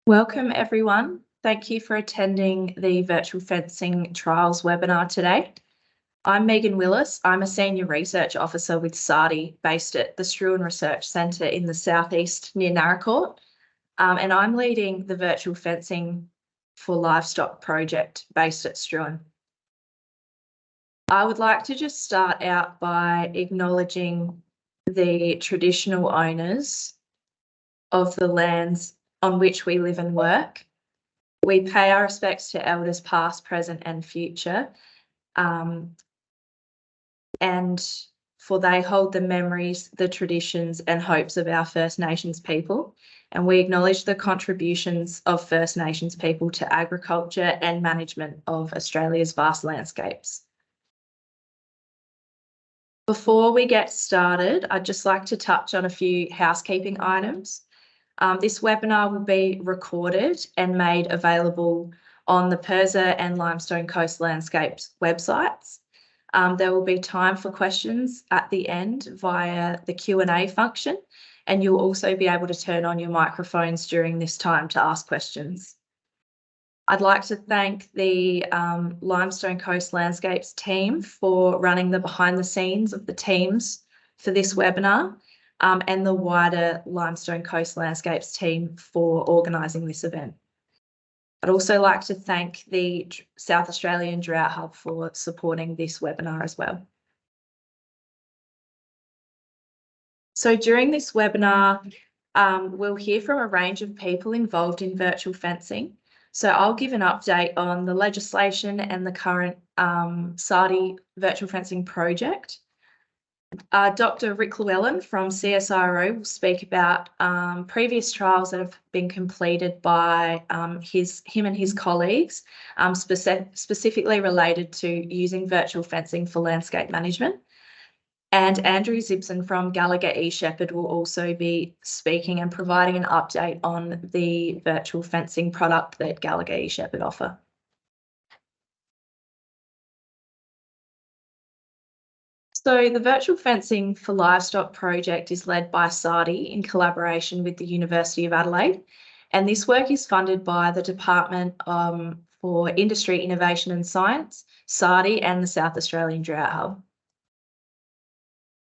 Welcome everyone. Thank you for attending the Virtual Fencing Trials webinar today. I'm Megan Willis. I'm a Senior Research Officer with SARDI based at the Lewellyn Research Centre in the southeast near Narracourt. And I'm leading the Virtual Fencing for Livestock Project based at Lewellyn. I would like to just start out by acknowledging the traditional owners of the lands on which we live and work. We pay our respects to elders past, present and future, and for they hold the memories, the traditions and hopes of our First Nations people, and we acknowledge the contributions of First Nations people to agriculture and management of Australia's vast landscapes. Before we get started, I'd just like to touch on a few housekeeping items. This webinar will be recorded and made available on the Perza and Limestone Coast Landscapes websites. There will be time for questions at the end via the Q&A function, and you'll also be able to turn on your microphones during this time to ask questions. I'd like to thank the Limestone Coast Landscapes team for running the behind the scenes of the teams for this webinar. And the wider Limestone Coast Landscapes team for organising this event. I'd also like to thank the South Australian Drought Hub for supporting this webinar as well. So during this webinar, we'll hear from a range of people involved in virtual fencing. So I'll give an update on the legislation and the current SARDI virtual fencing project. Dr. Lewellyn from CSIRO will speak about previous trials that have been completed by him and his colleagues, specifically related to using virtual fencing for landscape management. And Andrew Zipzin from Gallagher eShepherd will also be speaking and providing an update on the virtual fencing product that Gallagher eShepherd offer. So the Virtual Fencing for Livestock project is led by SARDI in collaboration with the University of Adelaide, and this work is funded by the Department for Industry, Innovation and Science, SARDI and the South Australian Drought Hub.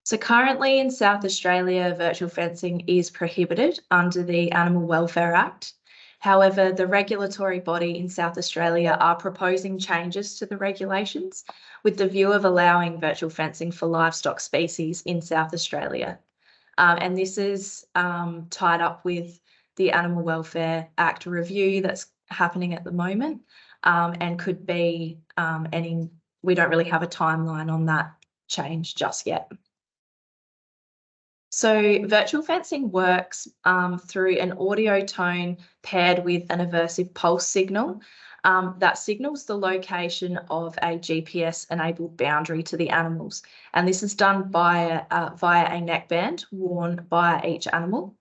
So currently in South Australia, virtual fencing is prohibited under the Animal Welfare Act. However, the regulatory body in South Australia are proposing changes to the regulations with the view of allowing virtual fencing for livestock species in South Australia. And this is tied up with the Animal Welfare Act review that's happening at the moment, and could be we don't really have a timeline on that change just yet. So virtual fencing works through an audio tone paired with an aversive pulse signal that signals the location of a GPS-enabled boundary to the animals. And this is done via a neckband worn by each animal.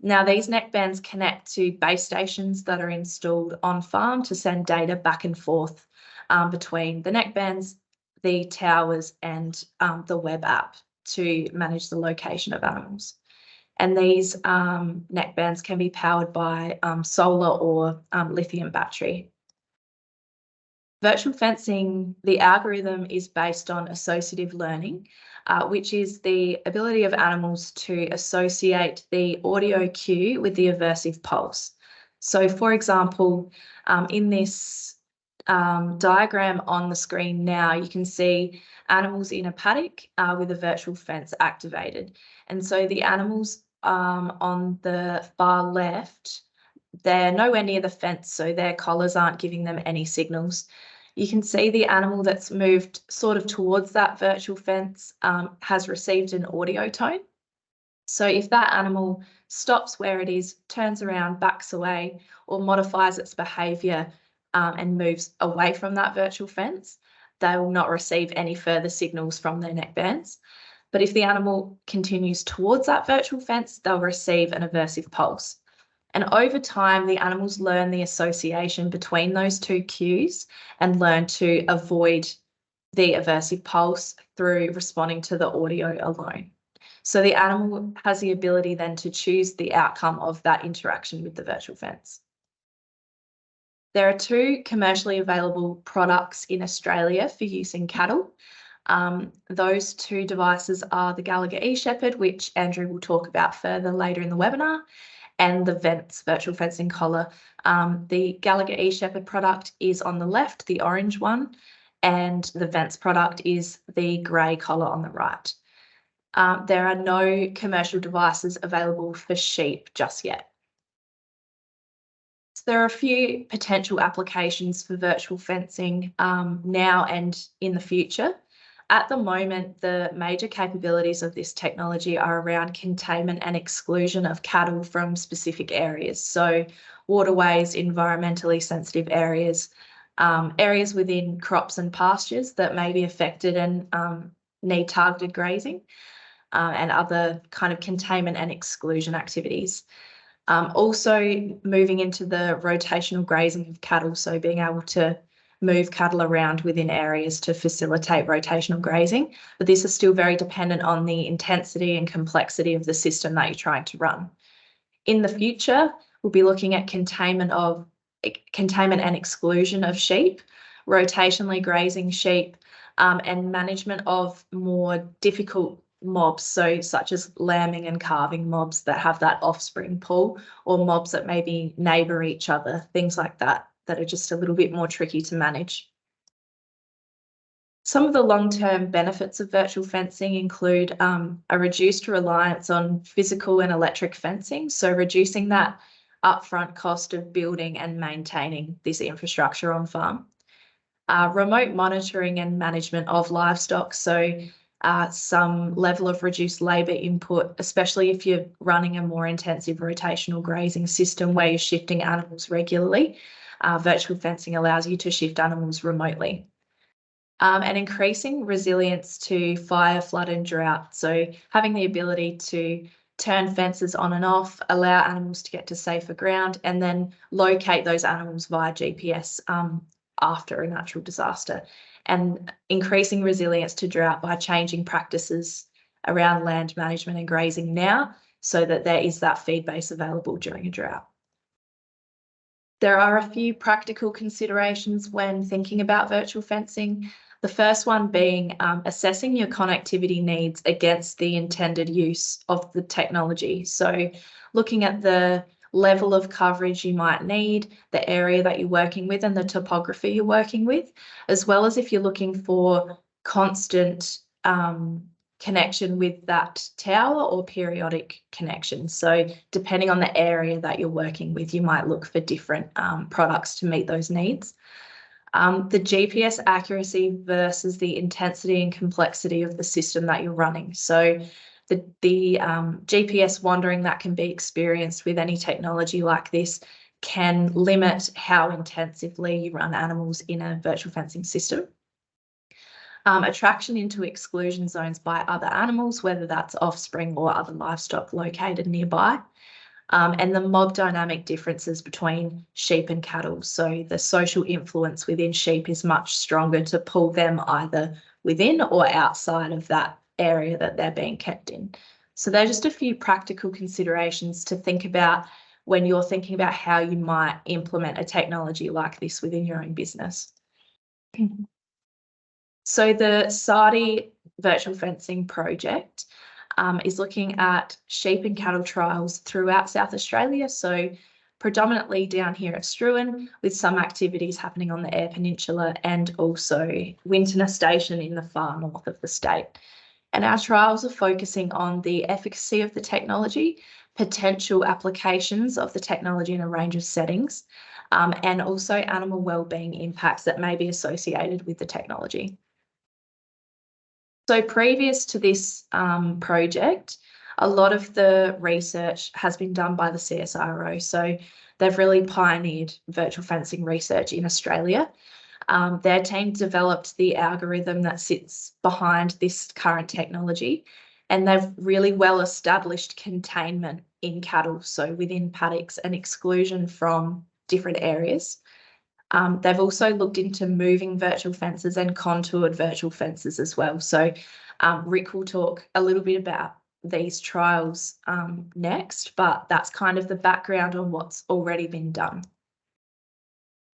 Now, these neckbands connect to base stations that are installed on farm to send data back and forth between the neckbands, the towers and the web app to manage the location of animals. And these neckbands can be powered by solar or lithium battery. Virtual fencing, the algorithm is based on associative learning, which is the ability of animals to associate the audio cue with the aversive pulse. So, for example, in this diagram on the screen now, you can see animals in a paddock with a virtual fence activated. And so the animals on the far left, they're nowhere near the fence, so their collars aren't giving them any signals. You can see the animal that's moved sort of towards that virtual fence has received an audio tone. So if that animal stops where it is, turns around, backs away, or modifies its behaviour and moves away from that virtual fence, they will not receive any further signals from their neckbands. But if the animal continues towards that virtual fence, they'll receive an aversive pulse. And over time, the animals learn the association between those two cues and learn to avoid the aversive pulse through responding to the audio alone. So the animal has the ability then to choose the outcome of that interaction with the virtual fence. There are 2 commercially available products in Australia for use in cattle. Those 2 devices are the Gallagher eShepherd, which Andrew will talk about further later in the webinar, and the Vents virtual fencing collar. The Gallagher eShepherd product is on the left, the orange one, and the Vents product is the grey collar on the right. There are no commercial devices available for sheep just yet. So there are a few potential applications for virtual fencing now and in the future. At the moment, the major capabilities of this technology are around containment and exclusion of cattle from specific areas. So waterways, environmentally sensitive areas, areas within crops and pastures that may be affected and need targeted grazing, and other kind of containment and exclusion activities. Also moving into the rotational grazing of cattle, so being able to move cattle around within areas to facilitate rotational grazing, but this is still very dependent on the intensity and complexity of the system that you're trying to run. In the future, we'll be looking at containment and exclusion of sheep, rotationally grazing sheep, and management of more difficult mobs, so such as lambing and calving mobs that have that offspring pool, or mobs that maybe neighbour each other, things like that, that are just a little bit more tricky to manage. Some of the long-term benefits of virtual fencing include a reduced reliance on physical and electric fencing, so reducing that upfront cost of building and maintaining this infrastructure on farm. Remote monitoring and management of livestock, so some level of reduced labour input, especially if you're running a more intensive rotational grazing system where you're shifting animals regularly. Virtual fencing allows you to shift animals remotely. And increasing resilience to fire, flood and drought. So having the ability to turn fences on and off, allow animals to get to safer ground, and then locate those animals via GPS after a natural disaster. And increasing resilience to drought by changing practices around land management and grazing now, so that there is that feed base available during a drought. There are a few practical considerations when thinking about virtual fencing. The first one being assessing your connectivity needs against the intended use of the technology. So looking at the level of coverage you might need, the area that you're working with and the topography you're working with, as well as if you're looking for constant connection with that tower or periodic connection. So depending on the area that you're working with, you might look for different products to meet those needs. The GPS accuracy versus the intensity and complexity of the system that you're running. So the GPS wandering that can be experienced with any technology like this can limit how intensively you run animals in a virtual fencing system. Attraction into exclusion zones by other animals, whether that's offspring or other livestock located nearby. And the mob dynamic differences between sheep and cattle. So the social influence within sheep is much stronger to pull them either within or outside of that area that they're being kept in. So they're just a few practical considerations to think about when you're thinking about how you might implement a technology like this within your own business. So the SARDI virtual fencing project is looking at sheep and cattle trials throughout South Australia, so predominantly down here at Lewellyn, with some activities happening on the Eyre Peninsula and also Wintona Station in the far north of the state. And our trials are focusing on the efficacy of the technology, potential applications of the technology in a range of settings, and also animal wellbeing impacts that may be associated with the technology. So previous to this project, a lot of the research has been done by the CSIRO. So they've really pioneered virtual fencing research in Australia. Their team developed the algorithm that sits behind this current technology, and they've really well established containment in cattle, so within paddocks, and exclusion from different areas. They've also looked into moving virtual fences and contoured virtual fences as well. So Rick will talk a little bit about these trials next, but that's kind of the background on what's already been done.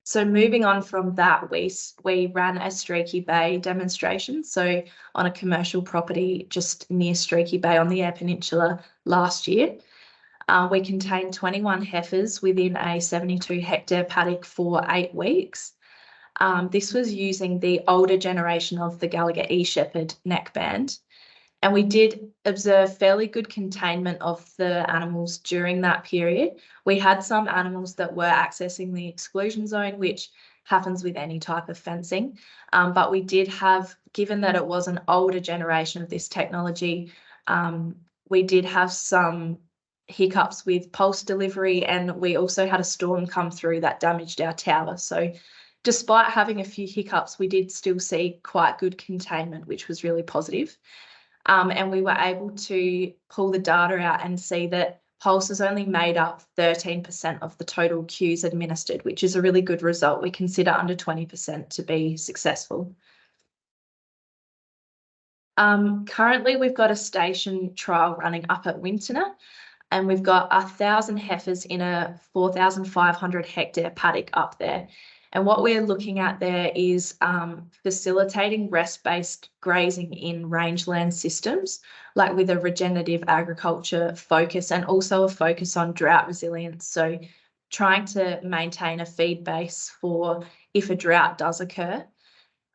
So moving on from that, we ran a Streaky Bay demonstration. So on a commercial property just near Streaky Bay on the Eyre Peninsula last year. We contained 21 heifers within a 72 hectare paddock for 8 weeks. This was using the older generation of the Gallagher eShepherd neckband. And we did observe fairly good containment of the animals during that period. We had some animals that were accessing the exclusion zone, which happens with any type of fencing. But we did have, given that it was an older generation of this technology, we did have some hiccups with pulse delivery, and we also had a storm come through that damaged our tower. So despite having a few hiccups, we did still see quite good containment, which was really positive. And we were able to pull the data out and see that pulses only made up 13% of the total cues administered, which is a really good result. We consider under 20% to be successful. Currently, we've got a station trial running up at Wintoner, and we've got 1,000 heifers in a 4,500 hectare paddock up there. And what we're looking at there is facilitating rest-based grazing in rangeland systems, like with a regenerative agriculture focus and also a focus on drought resilience. So trying to maintain a feed base for if a drought does occur.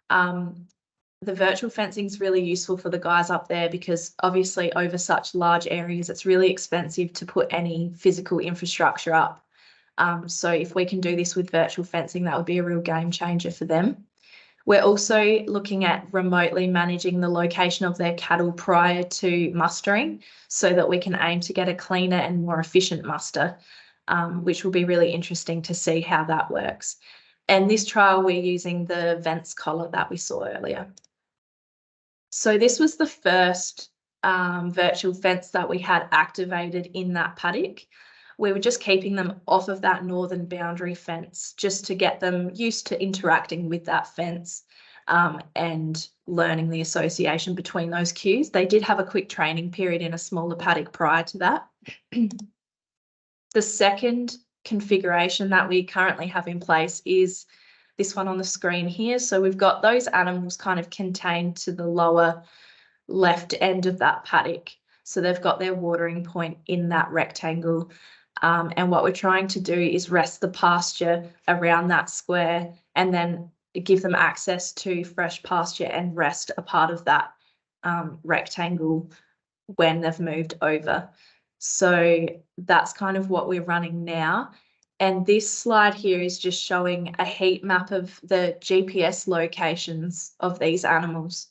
The virtual fencing is really useful for the guys up there because obviously over such large areas, it's really expensive to put any physical infrastructure up. So if we can do this with virtual fencing, that would be a real game changer for them. We're also looking at remotely managing the location of their cattle prior to mustering so that we can aim to get a cleaner and more efficient muster, which will be really interesting to see how that works. And this trial, we're using the Vents collar that we saw earlier. So this was the first virtual fence that we had activated in that paddock. We were just keeping them off of that northern boundary fence just to get them used to interacting with that fence and learning the association between those cues. They did have a quick training period in a smaller paddock prior to that. The second configuration that we currently have in place is this one on the screen here. So we've got those animals kind of contained to the lower left end of that paddock. So they've got their watering point in that rectangle. And what we're trying to do is rest the pasture around that square and then give them access to fresh pasture and rest a part of that rectangle when they've moved over. So that's kind of what we're running now. And this slide here is just showing a heat map of the GPS locations of these animals.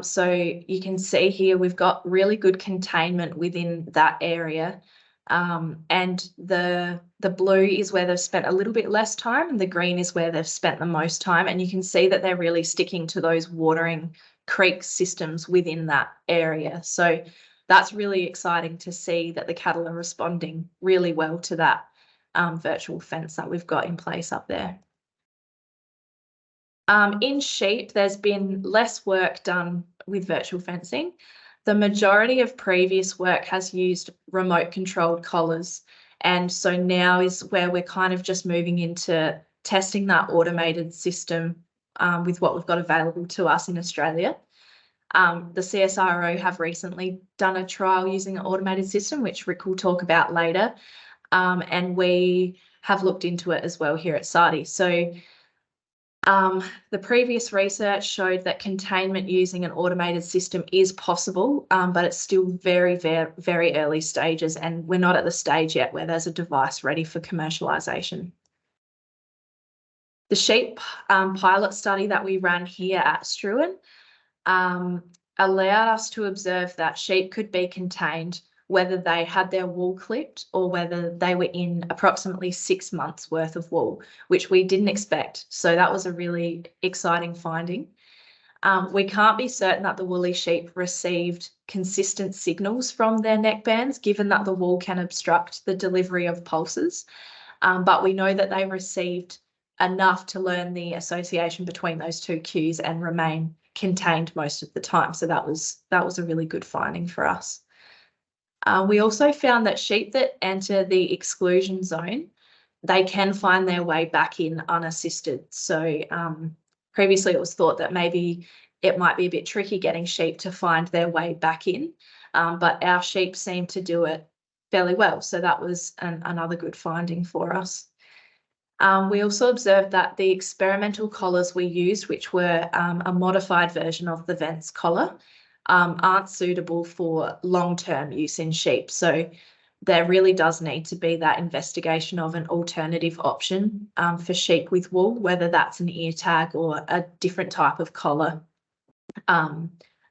So you can see here we've got really good containment within that area. And the blue is where they've spent a little bit less time, and the green is where they've spent the most time. And you can see that they're really sticking to those watering creek systems within that area. So that's really exciting to see that the cattle are responding really well to that virtual fence that we've got in place up there. In sheep, there's been less work done with virtual fencing. The majority of previous work has used remote controlled collars. And so now is where we're kind of just moving into testing that automated system with what we've got available to us in Australia. The CSIRO have recently done a trial using an automated system, which Rick will talk about later. And we have looked into it as well here at SARDI. So the previous research showed that containment using an automated system is possible, but it's still very, very, very early stages, and we're not at the stage yet where there's a device ready for commercialisation. The sheep pilot study that we ran here at Lewellyn allowed us to observe that sheep could be contained whether they had their wool clipped or whether they were in approximately 6 months worth of wool, which we didn't expect. So that was a really exciting finding. We can't be certain that the woolly sheep received consistent signals from their neckbands, given that the wool can obstruct the delivery of pulses. But we know that they received enough to learn the association between those two cues and remain contained most of the time. So that was a really good finding for us. We also found that sheep that enter the exclusion zone they can find their way back in unassisted. So previously it was thought that maybe it might be a bit tricky getting sheep to find their way back in, but our sheep seem to do it fairly well. So that was another good finding for us. We also observed that the experimental collars we used, which were a modified version of the Vence collar, aren't suitable for long-term use in sheep. So there really does need to be that investigation of an alternative option for sheep with wool, whether that's an ear tag or a different type of collar.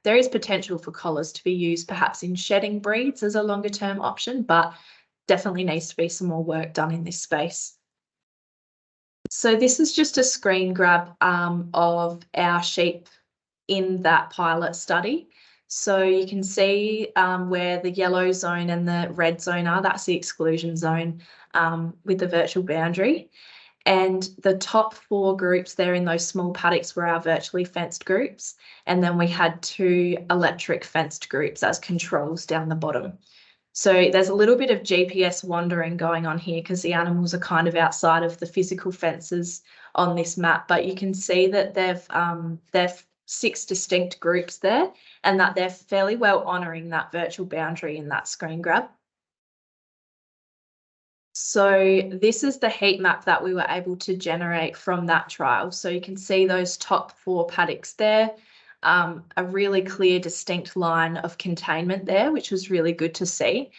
There is potential for collars to be used perhaps in shedding breeds as a longer term option, but definitely needs to be some more work done in this space. So this is just a screen grab of our sheep in that pilot study. So you can see where the yellow zone and the red zone are. That's the exclusion zone with the virtual boundary. And the top 4 groups there in those small paddocks were our virtually fenced groups. And then we had 2 electric fenced groups as controls down the bottom. So there's a little bit of GPS wandering going on here because the animals are kind of outside of the physical fences on this map, but you can see that they've 6 distinct groups there and that they're fairly well honouring that virtual boundary in that screen grab. So this is the heat map that we were able to generate from that trial. So you can see those top 4 paddocks there, a really clear, distinct line of containment there, which was really good to see.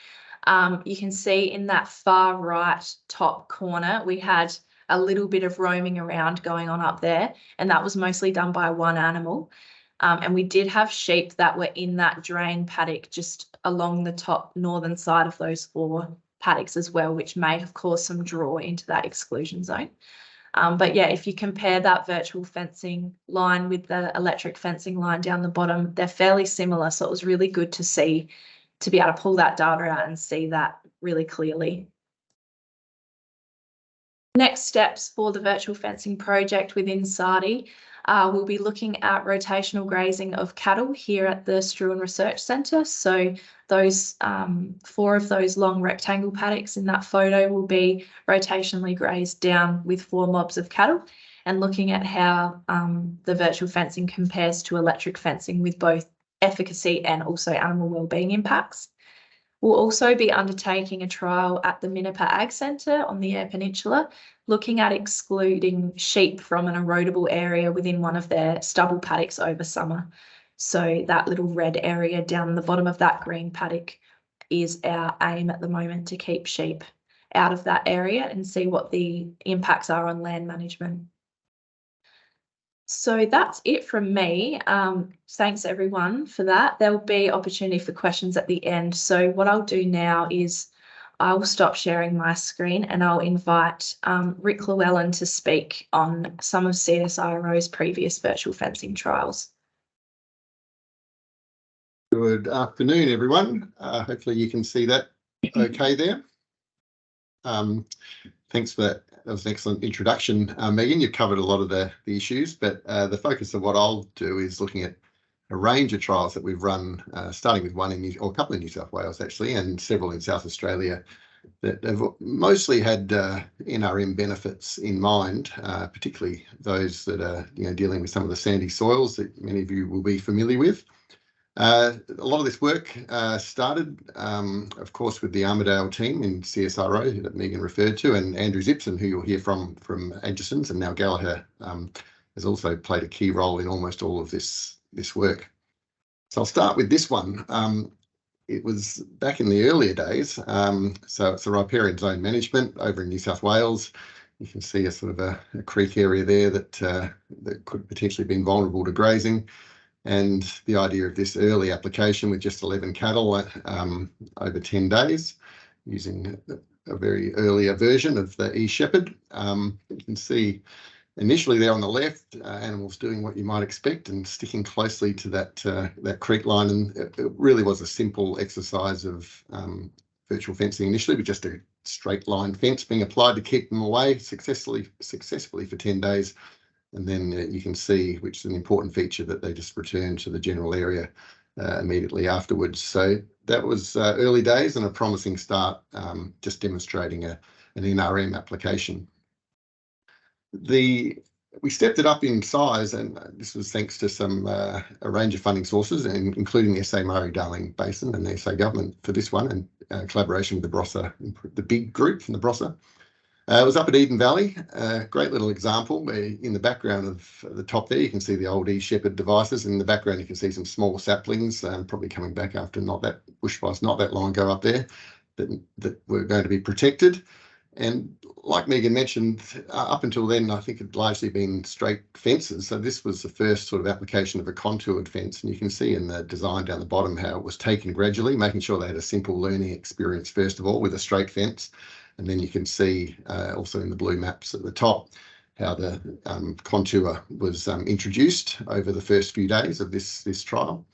You can see in that far right top corner, we had a little bit of roaming around going on up there, and that was mostly done by 1 animal. And we did have sheep that were in that drain paddock just along the top northern side of those 4 paddocks as well, which may have caused some draw into that exclusion zone. But yeah, if you compare that virtual fencing line with the electric fencing line down the bottom, they're fairly similar. So it was really good to see, to be able to pull that data out and see that really clearly. Next steps for the virtual fencing project within SARDI, we'll be looking at rotational grazing of cattle here at the Struan Research Centre. So those 4 of those long rectangle paddocks in that photo will be rotationally grazed down with 4 mobs of cattle, and looking at how the virtual fencing compares to electric fencing with both efficacy and also animal wellbeing impacts. We'll also be undertaking a trial at the Minnipa Ag Centre on the Eyre Peninsula, looking at excluding sheep from an erodible area within one of their stubble paddocks over summer. So that little red area down the bottom of that green paddock is our aim at the moment, to keep sheep out of that area and see what the impacts are on land management. So that's it from me. Thanks everyone for that. There will be opportunity for questions at the end. So what I'll do now is I will stop sharing my screen and I'll invite Rick Lewellyn to speak on some of CSIRO's previous virtual fencing trials. Good afternoon, everyone. Hopefully you can see that okay there. Thanks for that. That was an excellent introduction, Megan. You've covered a lot of the issues, but the focus of what I'll do is looking at a range of trials that we've run, starting with one in a couple in New South Wales actually, and several in South Australia, that have mostly had NRM benefits in mind, particularly those that are dealing with some of the sandy soils that many of you will be familiar with. A lot of this work started, of course, with the Armidale team in CSIRO that Megan referred to, and Andrew Zipzin, who you'll hear from Adjacents, and now Gallagher has also played a key role in almost all of this work. So I'll start with this one. It was back in the earlier days, so it's a riparian zone management over in New South Wales. You can see a sort of a creek area there that could potentially be vulnerable to grazing. And the idea of this early application with just 11 cattle over 10 days, using a very earlier version of the eShepherd. You can see initially there on the left, animals doing what you might expect and sticking closely to that creek line. And it really was a simple exercise of virtual fencing initially, with just a straight line fence being applied to keep them away successfully for 10 days. And then you can see, which is an important feature, that they just return to the general area immediately afterwards. So that was early days and a promising start, just demonstrating a an NRM application. We stepped it up in size, and this was thanks to a range of funding sources, including the SA Murray-Darling Basin and the SA government for this one, and collaboration with the Barossa, the big group from the Barossa. It was up at Eden Valley, a great little example where in the background of the top there, you can see the old eShepherd devices. In the background, you can see some small saplings, probably coming back after bushfires not that long ago up there, that were going to be protected. And like Megan mentioned, up until then, I think it had largely been straight fences. So this was the first sort of application of a contoured fence. And you can see in the design down the bottom how it was taken gradually, making sure they had a simple learning experience, first of all, with a straight fence. And then you can see also in the blue maps at the top how the contour was introduced over the first few days of this trial.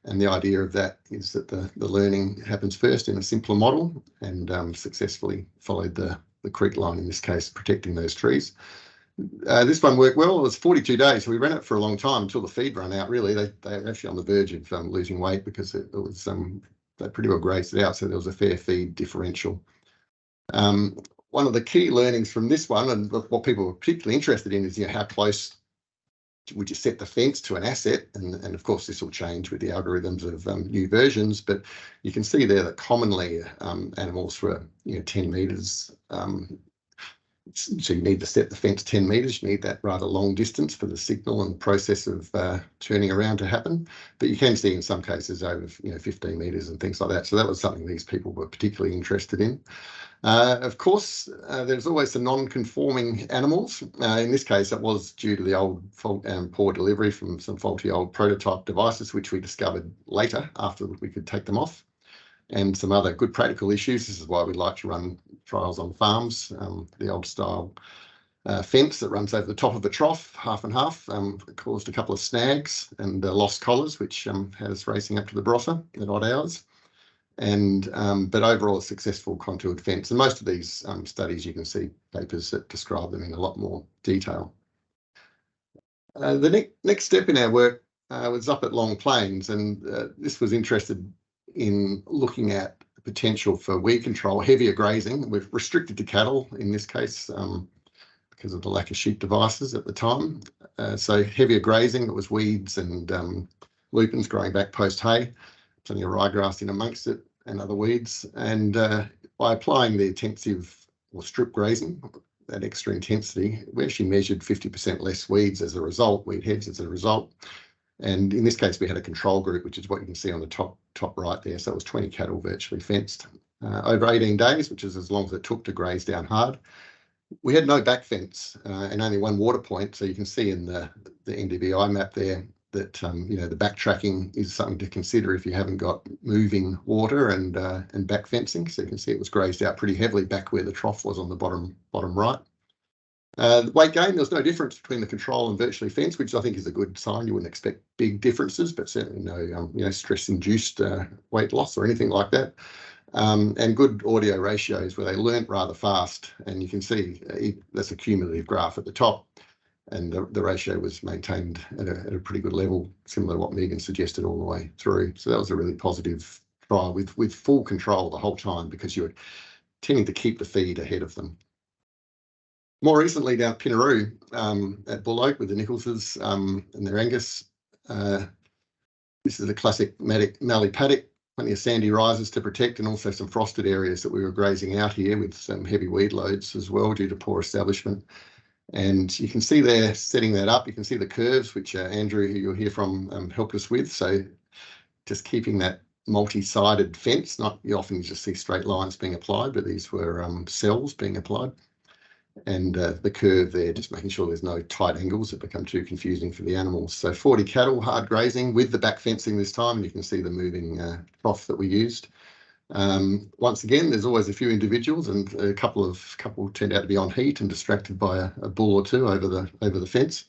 And the idea of that is that the learning happens first in a simpler model, and successfully followed the creek line, in this case, protecting those trees. This one worked well. It was 42 days. So we ran it for a long time until the feed ran out, really. They were actually on the verge of losing weight because it was they pretty well grazed it out, so there was a fair feed differential. One of the key learnings from this one, and what people were particularly interested in, is how close would you set the fence to an asset, and of course this will change with the algorithms of new versions, but you can see there that commonly animals were 10 metres, so you need to set the fence 10 metres. You need that rather long distance for the signal and process of turning around to happen, but you can see in some cases over 15 metres and things like that. So that was something these people were particularly interested in. Of course, there's always the non-conforming animals. In this case, it was due to the old poor delivery from some faulty old prototype devices, which we discovered later after we could take them off, and some other good practical issues. This is why we like to run trials on farms. The old style fence that runs over the top of the trough, half and half, caused a couple of snags and lost collars, which had us racing up to the Barossa at odd hours. But overall, a successful contoured fence. And most of these studies, you can see papers that describe them in a lot more detail. The next step in our work was up at Long Plains, and this was interested in looking at the potential for weed control, heavier grazing. We've restricted to cattle in this case because of the lack of sheep devices at the time. So heavier grazing, it was weeds and lupins growing back post hay, plenty of ryegrass in amongst it and other weeds. And by applying the intensive or strip grazing, that extra intensity, we actually measured 50% less weeds as a result, weed heads as a result. And in this case, we had a control group, which is what you can see on the top right there. So it was 20 cattle virtually fenced over 18 days, which is as long as it took to graze down hard. We had no back fence and only one water point. So you can see in the NDVI map there that the backtracking is something to consider if you haven't got moving water and back fencing. So you can see it was grazed out pretty heavily back where the trough was on the bottom right. The weight gain, there was no difference between the control and virtually fenced, which I think is a good sign. You wouldn't expect big differences, but certainly no stress-induced weight loss or anything like that. And good audio ratios where they learnt rather fast, and you can see that's a cumulative graph at the top. And the ratio was maintained at a pretty good level, similar to what Megan suggested all the way through. So that was a really positive trial with full control the whole time, because you're tending to keep the feed ahead of them. More recently down at Pinaroo at Bull Oak with the Nicholses and their Angus. This is a classic mallee paddock, plenty of sandy rises to protect, and also some frosted areas that we were grazing out here with some heavy weed loads as well due to poor establishment. And you can see there, setting that up, you can see the curves, which Andrew, who you'll hear from, helped us with. So just keeping that multi-sided fence, you often just see straight lines being applied, but these were cells being applied. And the curve there, just making sure there's no tight angles that become too confusing for the animals. So 40 cattle, hard grazing with the back fencing this time, and you can see the moving trough that we used. Once again, there's always a few individuals, and a couple turned out to be on heat and distracted by a bull or two over the fence.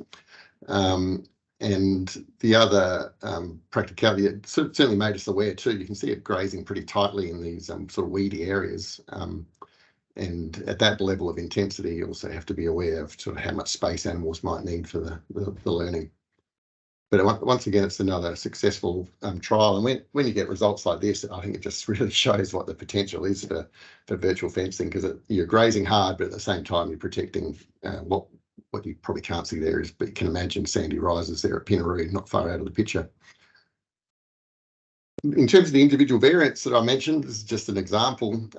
And the other practicality, it certainly made us aware too. You can see it grazing pretty tightly in these sort of weedy areas. And at that level of intensity, you also have to be aware of sort of how much space animals might need for the learning. But once again, it's another successful trial. And when you get results like this, I think it just really shows what the potential is for virtual fencing, because you're grazing hard, but at the same time you're protecting what you probably can't see there is, but you can imagine sandy rises there at Pinaroo, not far out of the picture. In terms of the individual variants that I mentioned, this is just an example.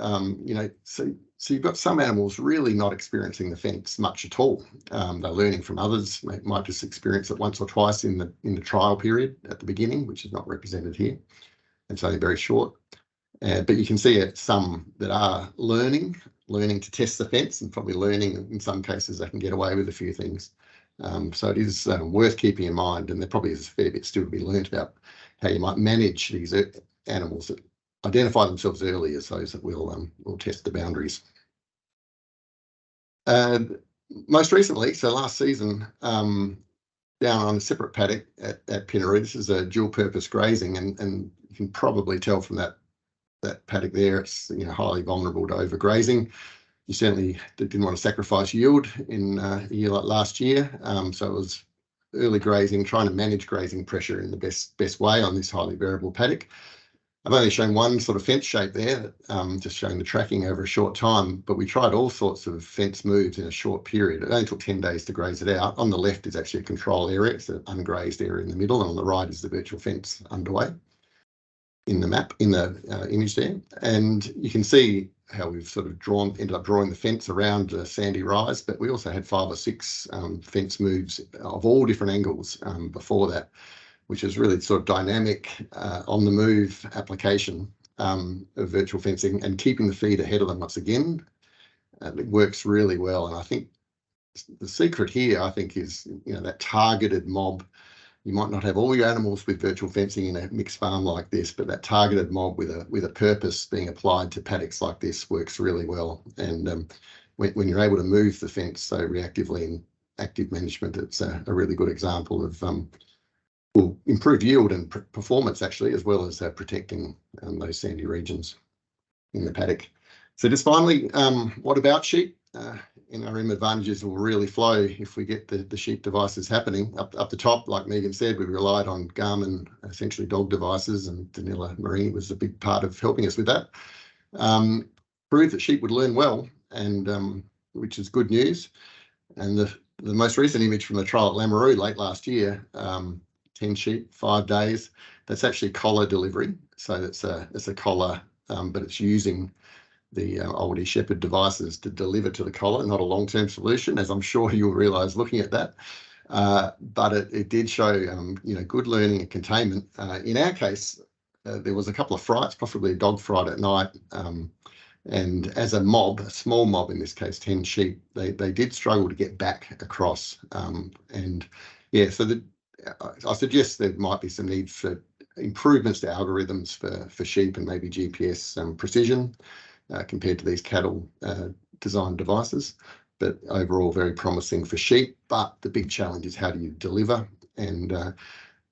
So you've got some animals really not experiencing the fence much at all. They're learning from others. They might just experience it once or twice in the trial period at the beginning, which is not represented here. It's only very short. But you can see some that are learning to test the fence, and probably learning in some cases they can get away with a few things. So it is worth keeping in mind, and there probably is a fair bit still to be learned about how you might manage these animals that identify themselves early as those that will test the boundaries. Most recently, so last season, down on a separate paddock at Pinaroo, this is a dual purpose grazing, and you can probably tell from that paddock there, it's highly vulnerable to overgrazing. You certainly didn't want to sacrifice yield in a year like last year, so it was early grazing, trying to manage grazing pressure in the best way on this highly variable paddock. I've only shown one sort of fence shape there, just showing the tracking over a short time, but we tried all sorts of fence moves in a short period. It only took 10 days to graze it out. On the left is actually a control area, it's an ungrazed area in the middle, and on the right is the virtual fence underway in the map, in the image there. And you can see how we've sort of ended up drawing the fence around a sandy rise, but we also had 5 or 6 fence moves of all different angles before that, which is really sort of dynamic on the move application of virtual fencing, and keeping the feed ahead of them once again. It works really well. And I think the secret here, I think, is that targeted mob. You might not have all your animals with virtual fencing in a mixed farm like this, but that targeted mob with a purpose being applied to paddocks like this works really well. And when you're able to move the fence so reactively in active management, it's a really good example of will improve yield and performance, actually, as well as protecting those sandy regions in the paddock. So just finally, what about sheep? NRM advantages will really flow if we get the sheep devices happening. Up the top, like Megan said, we relied on Garmin, essentially dog devices, and Danila Marini was a big part of helping us with that. Proved that sheep would learn well, and which is good news. And the most recent image from the trial at Lameroo late last year, 10 sheep, 5 days. That's actually collar delivery. So it's a collar, but it's using the old eShepherd devices to deliver to the collar, not a long-term solution, as I'm sure you'll realise looking at that. But it did show, good learning and containment. In our case, there was a couple of frights, possibly a dog fright at night. And as a mob, a small mob in this case, 10 sheep, they did struggle to get back across. And yeah, so I suggest there might be some need for improvements to algorithms for sheep, and maybe GPS precision compared to these cattle design devices. But overall, very promising for sheep. But the big challenge is, how do you deliver? And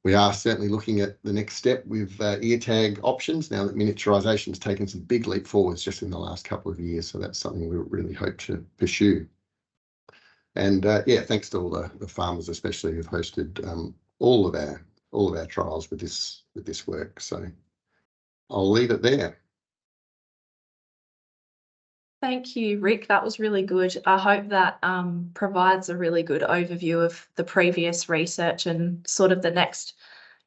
we are certainly looking at the next step with ear tag options, now that miniaturisation has taken some big leap forwards just in the last couple of years. So that's something we really hope to pursue. And yeah, thanks to all the farmers, especially, who've hosted all of our trials with this work. So I'll leave it there. Thank you, Rick. That was really good. I hope that provides a really good overview of the previous research and sort of the next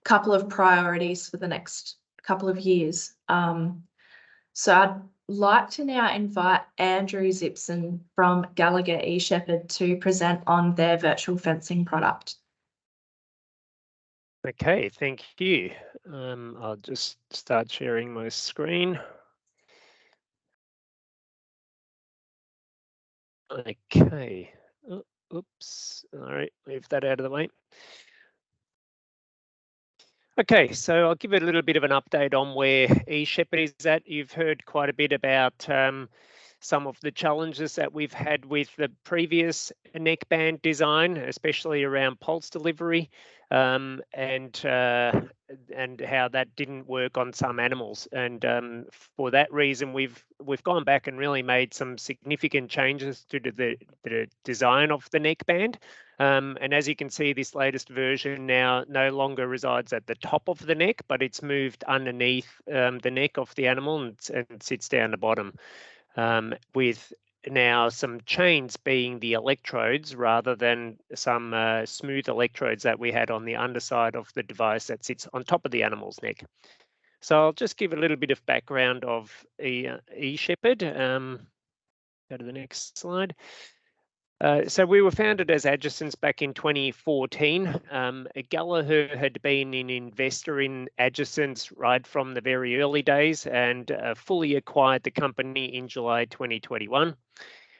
couple of priorities for the next couple of years. So I'd like to now invite Andrew Zipzin from Gallagher eShepherd to present on their virtual fencing product. Okay, thank you. I'll just start sharing my screen. Okay, oops, all right, leave that out of the way. Okay, so I'll give it a little bit of an update on where eShepherd is at. You've heard quite a bit about some of the challenges that we've had with the previous neckband design, especially around pulse delivery, and how that didn't work on some animals. And for that reason, we've gone back and really made some significant changes to the design of the neckband. And as you can see, this latest version now no longer resides at the top of the neck, but it's moved underneath the neck of the animal and sits down the bottom, with now some chains being the electrodes rather than some smooth electrodes that we had on the underside of the device that sits on top of the animal's neck. So I'll just give a little bit of background of eShepherd. Go to the next slide. So we were founded as Adjacents back in 2014. Gallagher had been an investor in Adjacents right from the very early days and fully acquired the company in July 2021.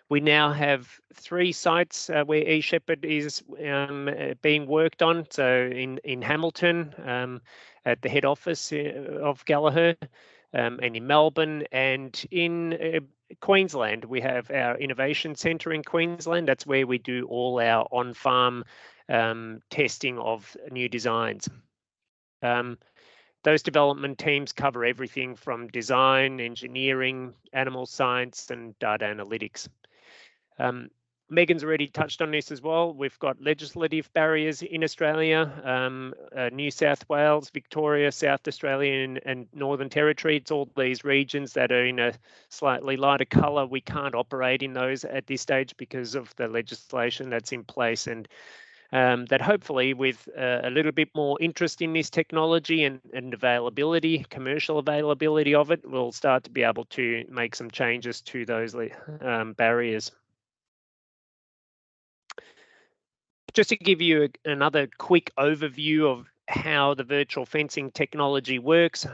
We now have 3 sites where eShepherd is being worked on. So in Hamilton, at the head office of Gallagher, and in Melbourne, and in Queensland, we have our innovation centre in Queensland. That's where we do all our on-farm testing of new designs. Those development teams cover everything from design, engineering, animal science, and data analytics. Megan's already touched on this as well. We've got legislative barriers in Australia, New South Wales, Victoria, South Australia, and Northern Territory. It's all these regions that are in a slightly lighter colour. We can't operate in those at this stage because of the legislation that's in place, and that hopefully with a little bit more interest in this technology and availability, commercial availability of it, we'll start to be able to make some changes to those barriers. Just to give you another quick overview of how the virtual fencing technology works,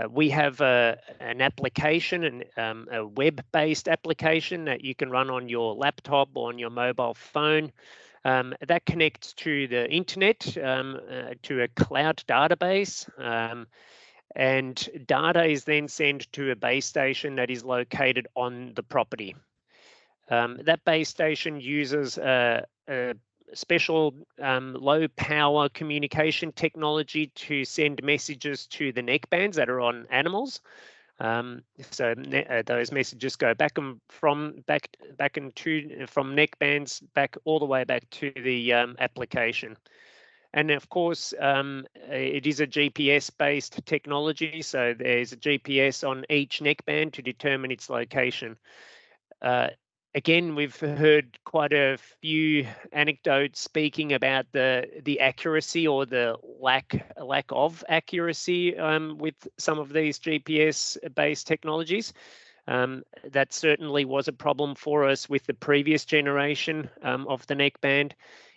we have an application, a web-based application that you can run on your laptop or on your mobile phone. That connects to the internet, to a cloud database, and data is then sent to a base station that is located on the property. That base station uses a special low power communication technology to send messages to the neck bands that are on animals. So those messages go from neck bands back all the way back to the application. And of course, it is a GPS-based technology, so there's a GPS on each neck band to determine its location. Again, we've heard quite a few anecdotes speaking about the accuracy or the lack of accuracy with some of these GPS-based technologies. That certainly was a problem for us with the previous generation of the neck band.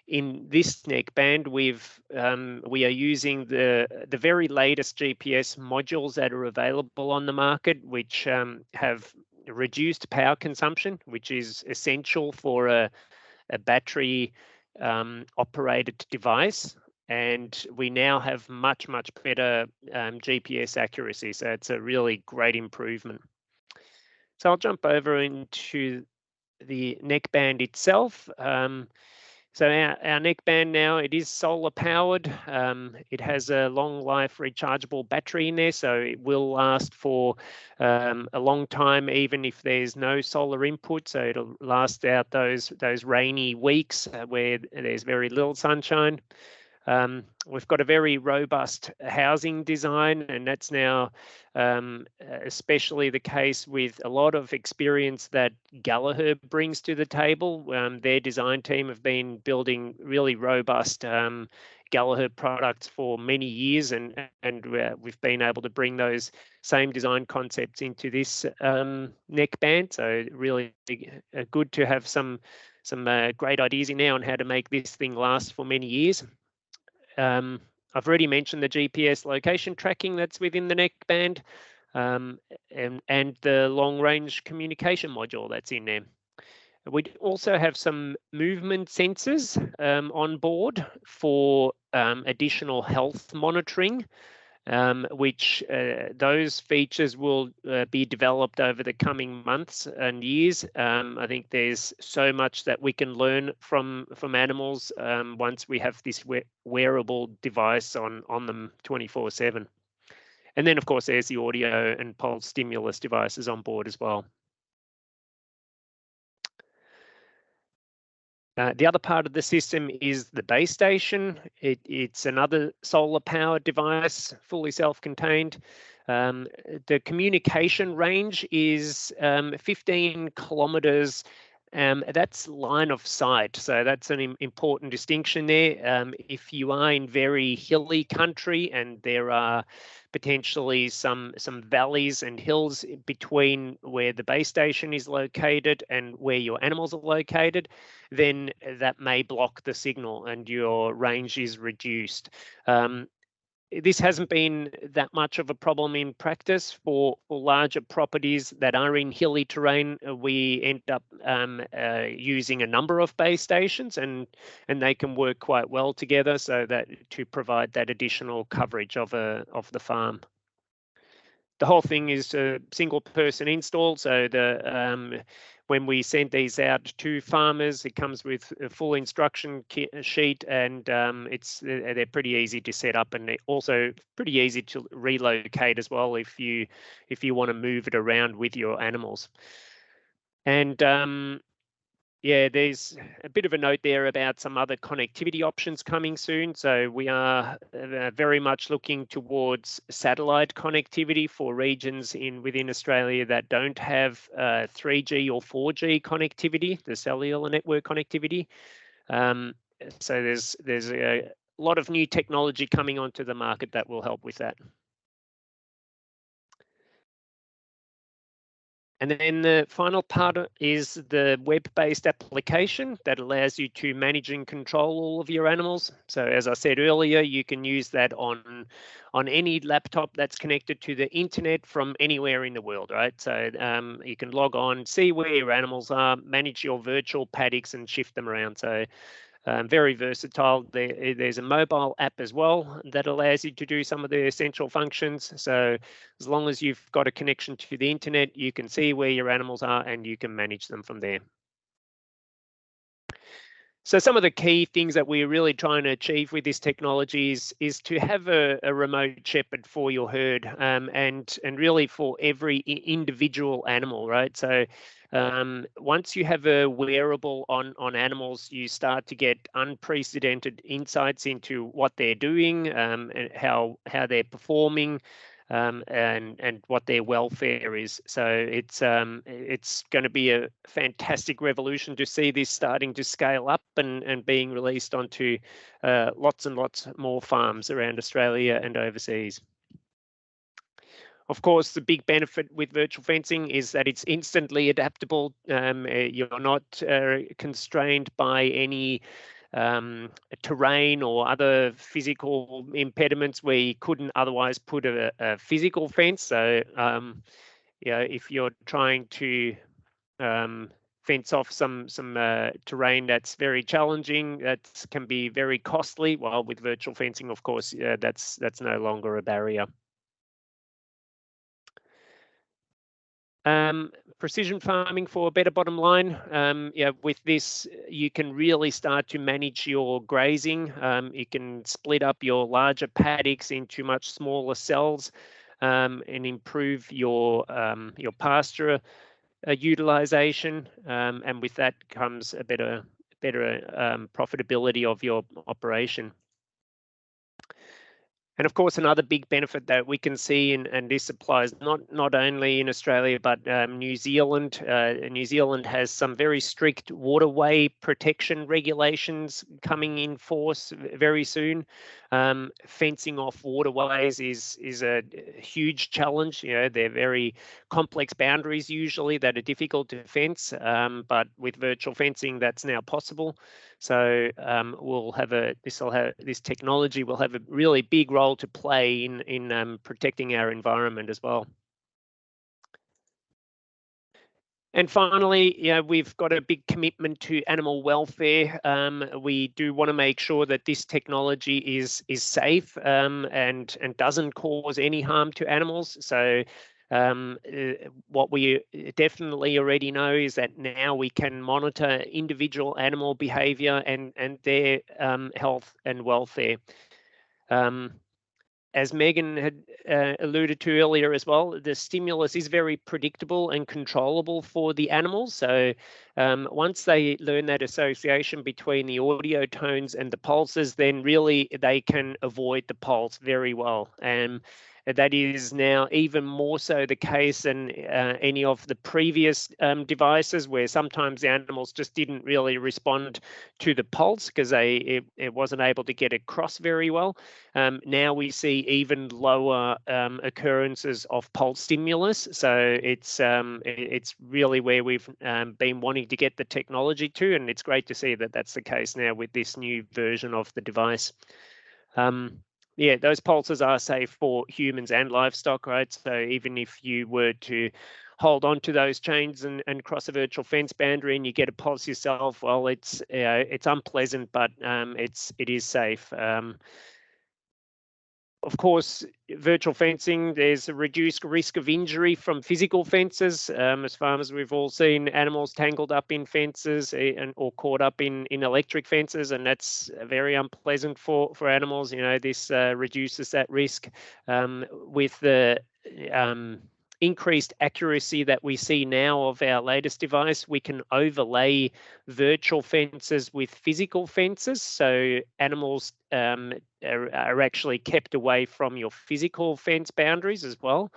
In this neck band, we are using the very latest GPS modules that are available on the market, which have reduced power consumption, which is essential for a battery operated device. And we now have much better GPS accuracy. So it's a really great improvement. So I'll jump over into the neck band itself. So our neck band now, it is solar powered. It has a long life rechargeable battery in there, so it will last for a long time, even if there's no solar input. So it'll last out those rainy weeks where there's very little sunshine. We've got a very robust housing design, and that's now especially the case with a lot of experience that Gallagher brings to the table. Their design team have been building really robust Gallagher products for many years, and we've been able to bring those same design concepts into this neck band. So really good to have some great ideas in there on how to make this thing last for many years. I've already mentioned the GPS location tracking that's within the neck band, and the long-range communication module that's in there. We also have some movement sensors on board for additional health monitoring, which those features will be developed over the coming months and years. I think there's so much that we can learn from animals once we have this wearable device on them 24/7. And then, of course, there's the audio and pulse stimulus devices on board as well. The other part of the system is the base station. It's another solar-powered device, fully self-contained. The communication range is 15 kilometres. That's line of sight, so that's an important distinction there. If you are in very hilly country and there are potentially some valleys and hills between where the base station is located and where your animals are located, then that may block the signal and your range is reduced. This hasn't been that much of a problem in practice for larger properties that are in hilly terrain. We end up using a number of base stations, and they can work quite well together, so that to provide that additional coverage of the farm. The whole thing is a single person install, so when we send these out to farmers, it comes with a full instruction sheet, and they're pretty easy to set up, and they're also pretty easy to relocate as well if you want to move it around with your animals. And yeah, there's a bit of a note there about some other connectivity options coming soon. So we are very much looking towards satellite connectivity for regions within Australia that don't have 3G or 4G connectivity, the cellular network connectivity. So there's a lot of new technology coming onto the market that will help with that. And then the final part is the web-based application that allows you to manage and control all of your animals. So as I said earlier, you can use that on any laptop that's connected to the internet from anywhere in the world, right? So you can log on, see where your animals are, manage your virtual paddocks and shift them around. So very versatile. There's a mobile app as well that allows you to do some of the essential functions. So as long as you've got a connection to the internet, you can see where your animals are and you can manage them from there. So some of the key things that we're really trying to achieve with this technology is to have a remote shepherd for your herd, and really for every individual animal, right? So once you have a wearable on animals, you start to get unprecedented insights into what they're doing, and how they're performing, and what their welfare is. So it's going to be a fantastic revolution to see this starting to scale up and being released onto lots and lots more farms around Australia and overseas. Of course, the big benefit with virtual fencing is that it's instantly adaptable. You're not constrained by any terrain or other physical impediments where you couldn't otherwise put a physical fence. So, if you're trying to fence off some terrain that's very challenging, that can be very costly. While with virtual fencing, of course, that's no longer a barrier. Precision farming for a better bottom line. With this, you can really start to manage your grazing. You can split up your larger paddocks into much smaller cells, and improve your pasture utilization. And with that comes a better profitability of your operation. And of course, another big benefit that we can see, and this applies not only in Australia, but New Zealand. New Zealand has some very strict waterway protection regulations coming in force very soon. Fencing off waterways is a huge challenge. They're very complex boundaries usually that are difficult to fence, but with virtual fencing, that's now possible. So this technology will have a really big role to play in protecting our environment as well. And finally, we've got a big commitment to animal welfare. We do want to make sure that this technology is safe, and doesn't cause any harm to animals. So what we definitely already know is that now we can monitor individual animal behavior and their health and welfare. As Megan had alluded to earlier as well, the stimulus is very predictable and controllable for the animals. So Once they learn that association between the audio tones and the pulses, then really they can avoid the pulse very well. That is now even more so the case than any of the previous devices, where sometimes the animals just didn't really respond to the pulse because it wasn't able to get across very well. Now we see even lower occurrences of pulse stimulus. So it's really where we've been wanting to get the technology to, and it's great to see that that's the case now with this new version of the device. Yeah, those pulses are safe for humans and livestock, right? So even if you were to hold on to those chains and cross a virtual fence boundary and you get a pulse yourself, well, it's unpleasant, but it is safe. Of course, virtual fencing, there's a reduced risk of injury from physical fences. As farmers, we've all seen animals tangled up in fences or caught up in electric fences, and that's very unpleasant for animals. You know, this reduces that risk. With the increased accuracy that we see now of our latest device, we can overlay virtual fences with physical fences, so animals are actually kept away from your physical fence boundaries as well,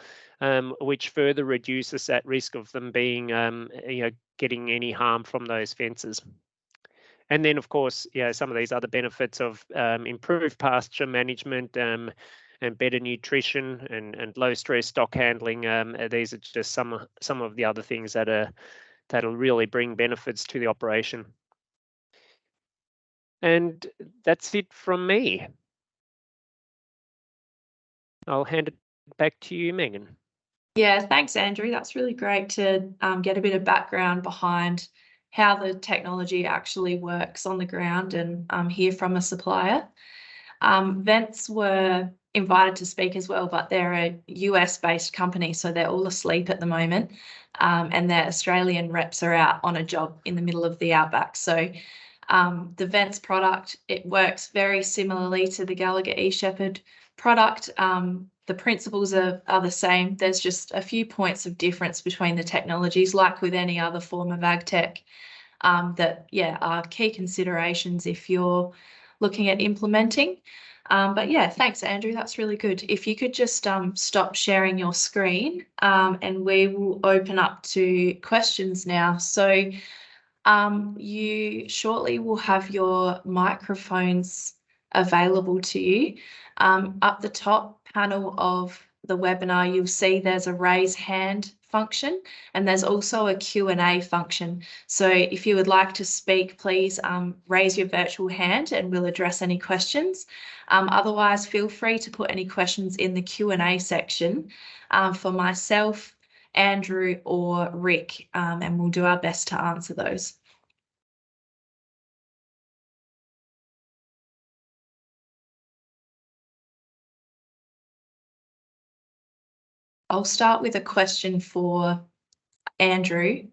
which further reduces that risk of them being, getting any harm from those fences. And then, of course, some of these other benefits of improved pasture management and better nutrition and low stress stock handling. These are just some of the other things that'll really bring benefits to the operation. And that's it from me. I'll hand it back to you, Megan. Yeah, thanks, Andrew. That's really great to get a bit of background behind how the technology actually works on the ground and hear from a supplier. Vents were invited to speak as well, but they're a US-based company, so they're all asleep at the moment, and their Australian reps are out on a job in the middle of the outback. So the Vents product, it works very similarly to the Gallagher eShepherd product. The principles are the same. There's just a few points of difference between the technologies, like with any other form of ag tech, that are key considerations if you're looking at implementing. But yeah, thanks, Andrew. That's really good. If you could just stop sharing your screen, and we will open up to questions now. So you shortly will have your microphones available to you. Up the top panel of the webinar, you'll see there's a raise hand function, and there's also a Q&A function. So if you would like to speak, please raise your virtual hand and we'll address any questions. Otherwise, feel free to put any questions in the Q&A section for myself, Andrew, or Rick, and we'll do our best to answer those. I'll start with a question for Andrew.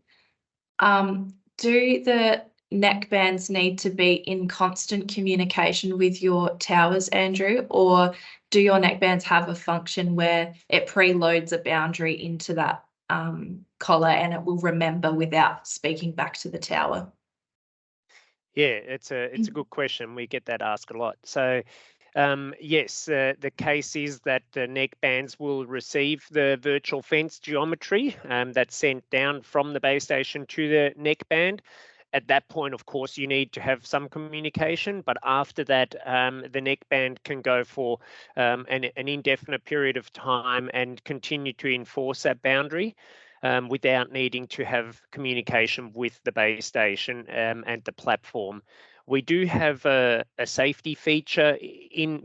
Do the neck bands need to be in constant communication with your towers, Andrew, or do your neck bands have a function where it preloads a boundary into that collar and it will remember without speaking back to the tower? Yeah, it's a good question. We get that asked a lot. So yes, the case is that the neck bands will receive the virtual fence geometry that's sent down from the base station to the neck band. At that point, of course, you need to have some communication, but after that, the neck band can go for an indefinite period of time and continue to enforce that boundary without needing to have communication with the base station and the platform. We do have a safety feature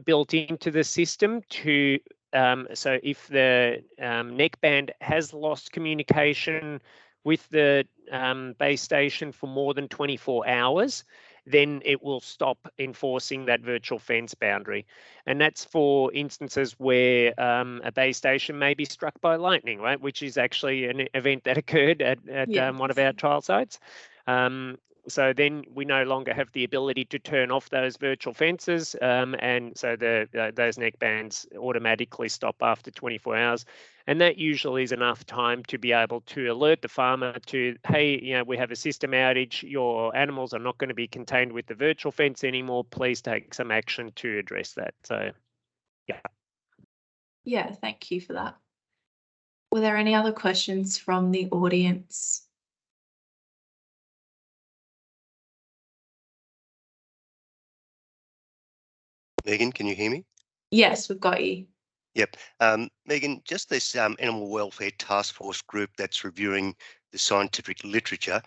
built into the system to so if the neck band has lost communication with the base station for more than 24 hours, then it will stop enforcing that virtual fence boundary. And that's for instances where a base station may be struck by lightning, right? Which is actually an event that occurred at one of our trial sites. So then we no longer have the ability to turn off those virtual fences, and so those neck bands automatically stop after 24 hours. And that usually is enough time to be able to alert the farmer to, hey, you know, we have a system outage, your animals are not going to be contained with the virtual fence anymore, please take some action to address that. So, yeah. Yeah, thank you for that. Were there any other questions from the audience? Megan, can you hear me? Yes, we've got you. Yep. Megan, just this animal welfare task force group that's reviewing the scientific literature,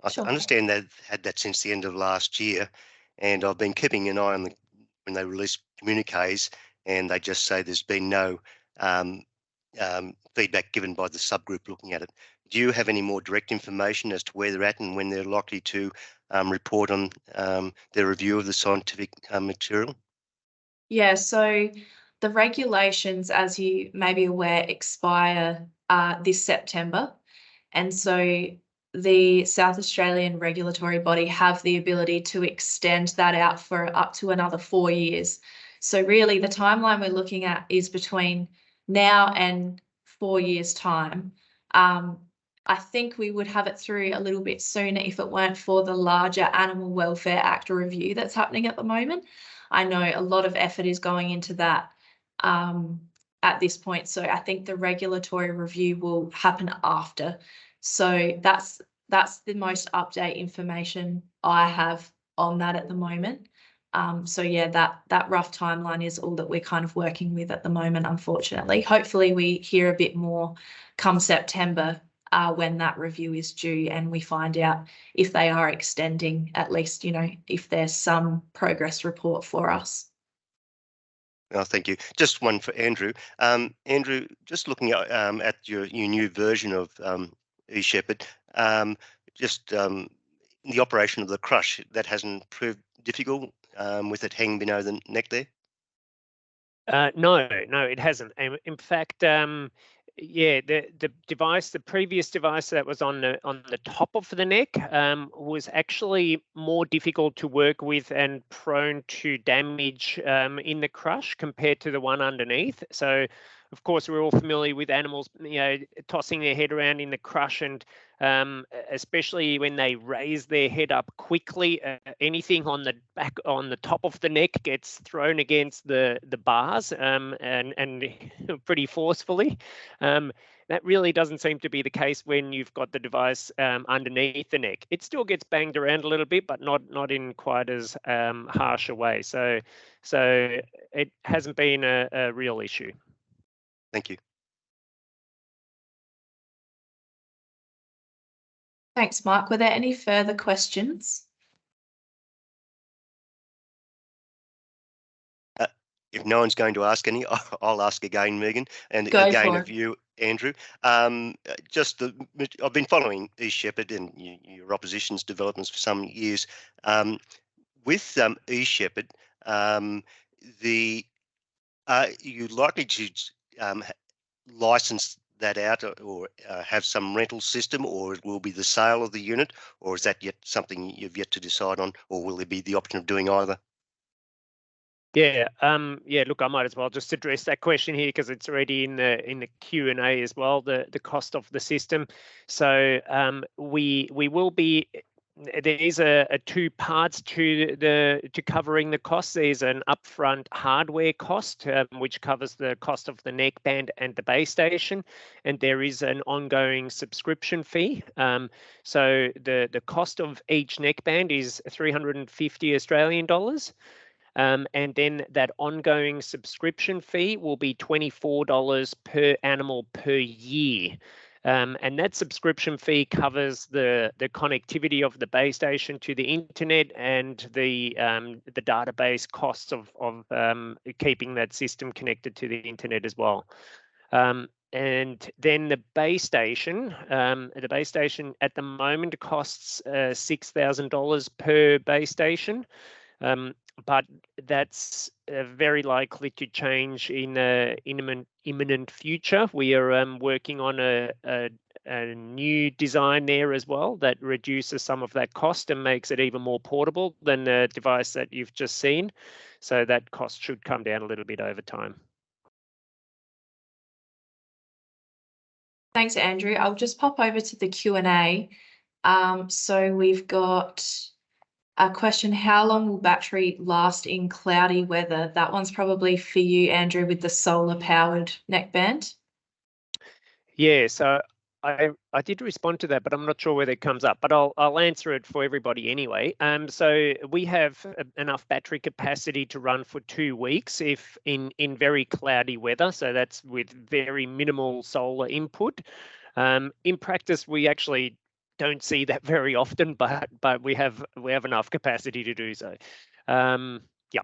Sure. I understand they've had that since the end of last year, and I've been keeping an eye on when they release communiques, and they just say there's been no feedback given by the subgroup looking at it. Do you have any more direct information as to where they're at and when they're likely to report on their review of the scientific material? Yeah, so the regulations, as you may be aware, expire this September. And so the South Australian regulatory body have the ability to extend that out for up to another 4 years. So really the timeline we're looking at is between now and 4 years' time. I think we would have it through a little bit sooner if it weren't for the larger Animal Welfare Act review that's happening at the moment. I know a lot of effort is going into that at this point. So I think the regulatory review will happen after. So that's the most update information I have on that at the moment. So yeah, that rough timeline is all that we're kind of working with at the moment, unfortunately. Hopefully we hear a bit more come September when that review is due, and we find out if they are extending, at least, you know, if there's some progress report for us. Oh, thank you. Just one for Andrew. Andrew, just looking at your new version of eShepherd, the operation of the crush, that hasn't proved difficult with it hanging below the neck there? No, it hasn't. In fact, yeah, the previous device that was on the top of the neck was actually more difficult to work with and prone to damage in the crush compared to the one underneath. So, of course, we're all familiar with animals, you know, tossing their head around in the crush, and especially when they raise their head up quickly, anything on the top of the neck gets thrown against the bars and pretty forcefully. That really doesn't seem to be the case when you've got the device underneath the neck. It still gets banged around a little bit, but not in quite as harsh a way. So it hasn't been a real issue. Thank you. Thanks, Mark. Were there any further questions? If no one's going to ask any, I'll ask again, Megan, and Go again for of you, Andrew. I've been following eShepherd and your opposition's developments for some years. With eShepherd, you likely to license that out or have some rental system, or it will be the sale of the unit, or is that yet something you've yet to decide on, or will there be the option of doing either? Yeah, look, I might as well just address that question here because it's already in the Q&A as well, the cost of the system. So we will be, there is a two parts to covering the costs. There's an upfront hardware cost, which covers the cost of the neck band and the base station, and there is an ongoing subscription fee. So the cost of each neck band is 350 Australian dollars. And then that ongoing subscription fee will be $24 per animal per year. And that subscription fee covers the connectivity of the base station to the internet and the database costs of keeping that system connected to the internet as well. And then the base station at the moment costs $6,000 per base station. But that's very likely to change in the imminent future. We are working on a a new design there as well that reduces some of that cost and makes it even more portable than the device that you've just seen. So that cost should come down a little bit over time. Thanks, Andrew. I'll just pop over to the Q&A. So we've got a question, how long will battery last in cloudy weather? That one's probably for you, Andrew, with the solar powered neckband. Yeah, so I did respond to that, but I'm not sure whether it comes up, but I'll answer it for everybody anyway. So we have enough battery capacity to run for 2 weeks if in very cloudy weather. So that's with very minimal solar input. In practice, we actually don't see that very often, but we have enough capacity to do so. Yeah.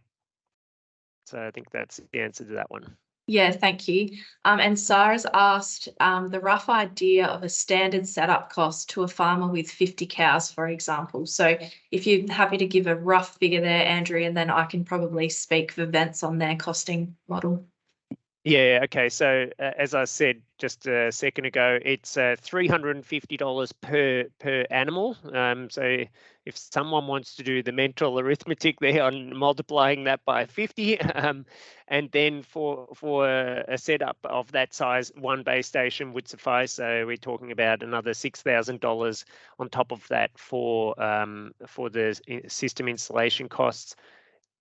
So I think that's the answer to that one. Yeah, thank you. And Sarah's asked the rough idea of a standard setup cost to a farmer with 50 cows, for example. So if you're happy to give a rough figure there, Andrew, and then I can probably speak for Vents on their costing model. Yeah, okay. So as I said just a second ago, it's $350 per animal. So if someone wants to do the mental arithmetic there on multiplying that by 50, and then for a setup of that size, one base station would suffice. So we're talking about another $6,000 on top of that for the system installation costs.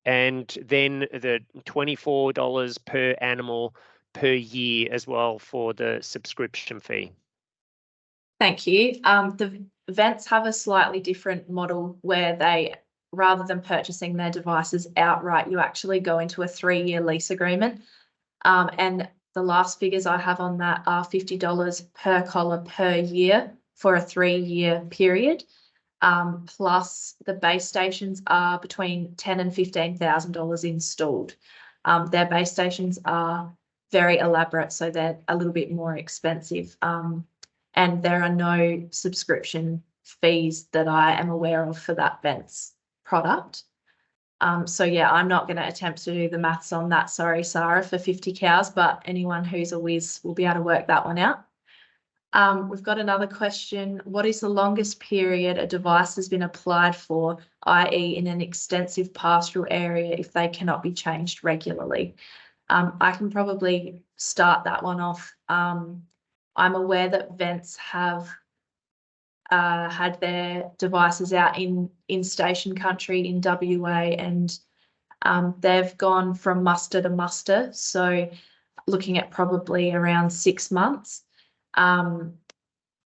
And then the $24 per animal per year as well for the subscription fee. Thank you. The Vents have a slightly different model where they, rather than purchasing their devices outright, you actually go into a 3-year lease agreement. And the last figures I have on that are $50 per collar per year for a 3-year period. Plus the base stations are between $10,000 and $15,000 installed. Their base stations are very elaborate, so they're a little bit more expensive. And there are no subscription fees that I am aware of for that Vents product. So yeah, I'm not going to attempt to do the maths on that. Sorry, Sarah, for 50 cows, but anyone who's a whiz will be able to work that one out. We've got another question. What is the longest period a device has been applied for, i.e. in an extensive pastoral area if they cannot be changed regularly? I can probably start that one off. I'm aware that Vents have had their devices out in station country in WA, and they've gone from muster to muster, so looking at probably around 6 months.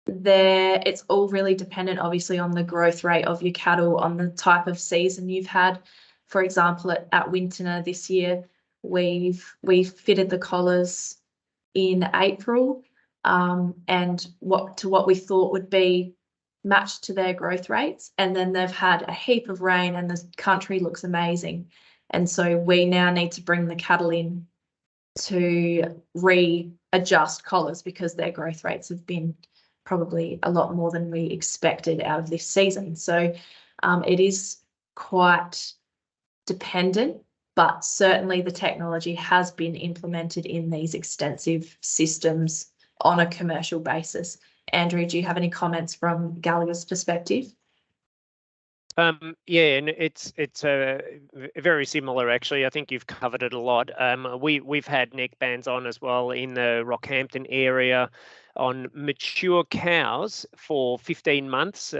It's all really dependent, obviously, on the growth rate of your cattle, on the type of season you've had. For example, at Winton this year, we fitted the collars in April, and what we thought would be matched to their growth rates, and then they've had a heap of rain and the country looks amazing, and so we now need to bring the cattle in to readjust collars because their growth rates have been probably a lot more than we expected out of this season. So it is quite dependent, but certainly the technology has been implemented in these extensive systems on a commercial basis. Andrew, do you have any comments from Gallagher's perspective? Yeah, and it's very similar actually. I think you've covered it a lot. We've had neck bands on as well in the Rockhampton area on mature cows for 15 months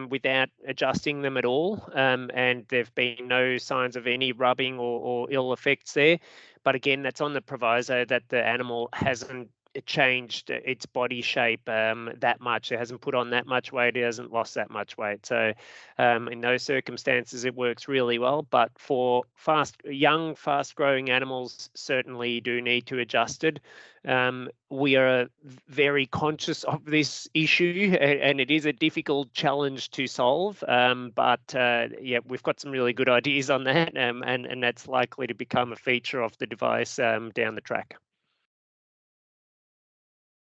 without adjusting them at all, and there've been no signs of any rubbing or ill effects there. But again, that's on the proviso that the animal hasn't changed its body shape that much. It hasn't put on that much weight. It hasn't lost that much weight. So in those circumstances, it works really well. But for young, fast-growing animals, certainly do need to adjust it. We are very conscious of this issue, and it is a difficult challenge to solve. But yeah, we've got some really good ideas on that, and that's likely to become a feature of the device down the track.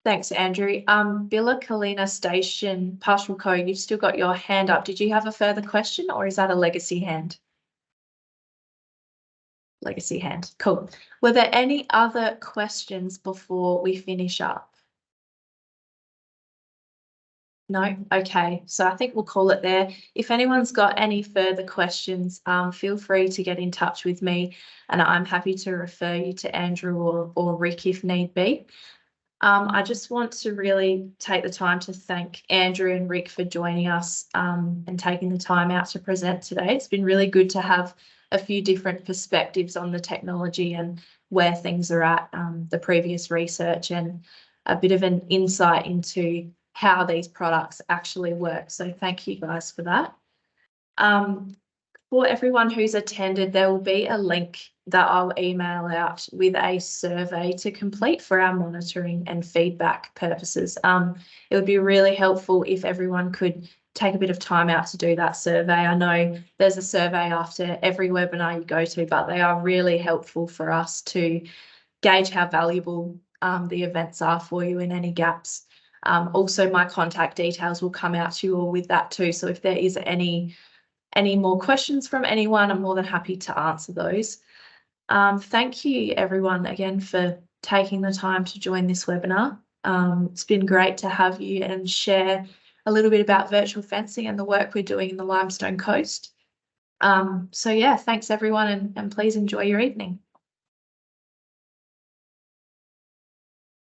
Thanks, Andrew. Billa Kalina Station, Pastoral Co, you've still got your hand up. Did you have a further question, or is that a legacy hand? Legacy hand. Cool. Were there any other questions before we finish up? No? Okay, so I think we'll call it there. If anyone's got any further questions, feel free to get in touch with me, and I'm happy to refer you to Andrew or Rick if need be. I just want to really take the time to thank Andrew and Rick for joining us and taking the time out to present today. It's been really good to have a few different perspectives on the technology and where things are at, the previous research, and a bit of an insight into how these products actually work. So thank you guys for that. For everyone who's attended, there will be a link that I'll email out with a survey to complete for our monitoring and feedback purposes. It would be really helpful if everyone could take a bit of time out to do that survey. I know there's a survey after every webinar you go to, but they are really helpful for us to gauge how valuable the events are for you and any gaps. Also, my contact details will come out to you all with that too. So if there is any more questions from anyone, I'm more than happy to answer those. Thank you everyone again for taking the time to join this webinar. It's been great to have you and share a little bit about virtual fencing and the work we're doing in the Limestone Coast. So yeah, thanks everyone, and please enjoy your evening.